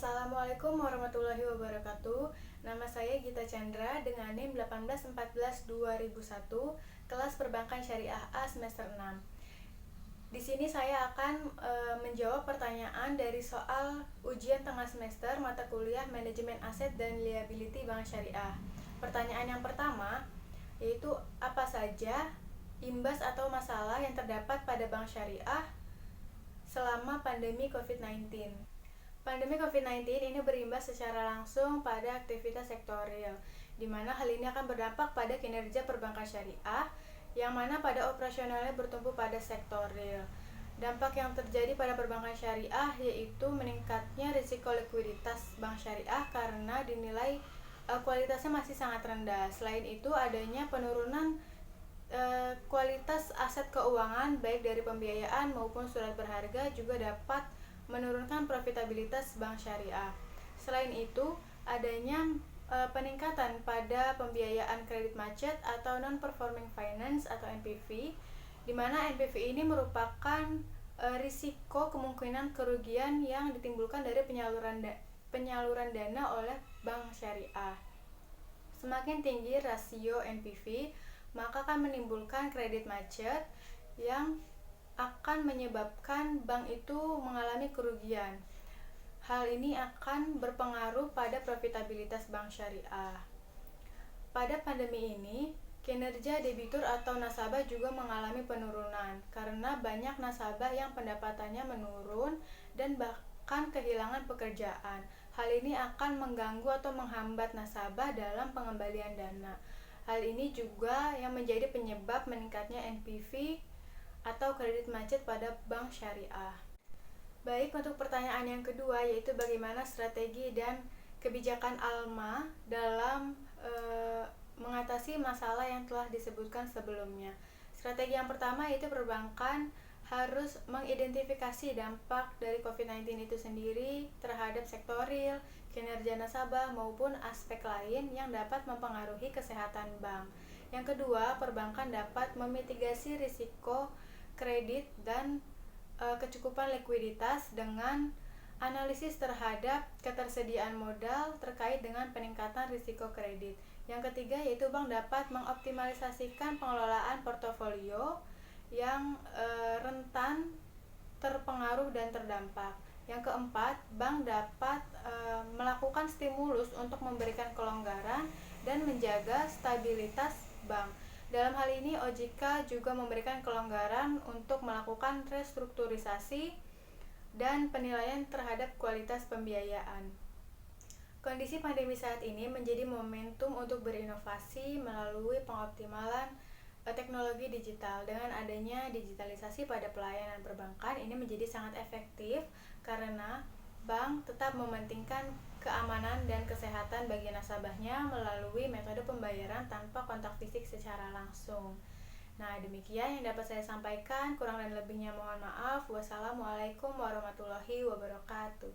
Assalamualaikum warahmatullahi wabarakatuh. Nama saya Gita Chandra dengan NIM 1814-2001, kelas Perbankan Syariah A semester 6. Di sini saya akan menjawab pertanyaan dari soal ujian tengah semester mata kuliah Manajemen Aset dan Liability Bank Syariah. Pertanyaan yang pertama yaitu apa saja imbas atau masalah yang terdapat pada bank syariah selama pandemi COVID-19. Pandemi COVID-19 ini berimbas secara langsung pada aktivitas sektor real, di mana hal ini akan berdampak pada kinerja perbankan syariah, yang mana pada operasionalnya bertumpu pada sektor real. Dampak yang terjadi pada perbankan syariah yaitu meningkatnya risiko likuiditas bank syariah karena dinilai kualitasnya masih sangat rendah. Selain itu adanya penurunan kualitas aset keuangan baik dari pembiayaan maupun surat berharga juga dapat menurunkan profitabilitas bank syariah. Selain itu, adanya peningkatan pada pembiayaan kredit macet atau non-performing finance atau NPV, di mana NPV ini merupakan risiko kemungkinan kerugian yang ditimbulkan dari penyaluran dana oleh bank syariah. Semakin tinggi rasio NPV, maka akan menimbulkan kredit macet yang akan menyebabkan bank itu mengalami kerugian. Hal ini akan berpengaruh pada profitabilitas bank syariah. Pada pandemi ini, kinerja debitur atau nasabah juga mengalami penurunan karena banyak nasabah yang pendapatannya menurun dan bahkan kehilangan pekerjaan. Hal ini akan mengganggu atau menghambat nasabah dalam pengembalian dana. Hal ini juga yang menjadi penyebab meningkatnya NPV atau kredit macet pada bank syariah. Baik, untuk pertanyaan yang kedua yaitu bagaimana strategi dan kebijakan Alma dalam mengatasi masalah yang telah disebutkan sebelumnya. Strategi yang pertama yaitu perbankan harus mengidentifikasi dampak dari COVID-19 itu sendiri terhadap sektor real, kinerja nasabah maupun aspek lain yang dapat mempengaruhi kesehatan bank. Yang kedua, perbankan dapat memitigasi risiko kredit dan kecukupan likuiditas dengan analisis terhadap ketersediaan modal terkait dengan peningkatan risiko kredit. Yang ketiga yaitu bank dapat mengoptimalisasikan pengelolaan portofolio yang rentan terpengaruh dan terdampak. Yang keempat, bank dapat melakukan stimulus untuk memberikan kelonggaran dan menjaga stabilitas bank. Dalam hal ini, OJK juga memberikan kelonggaran untuk melakukan restrukturisasi dan penilaian terhadap kualitas pembiayaan. Kondisi pandemi saat ini menjadi momentum untuk berinovasi melalui pengoptimalan teknologi digital. Dengan adanya digitalisasi pada pelayanan perbankan, ini menjadi sangat efektif karena bank tetap mementingkan keamanan dan kesehatan bagi nasabahnya melalui metode pembayaran tanpa kontak fisik secara langsung. Nah, demikian yang dapat saya sampaikan. Kurang dan lebihnya mohon maaf. Wassalamualaikum warahmatullahi wabarakatuh.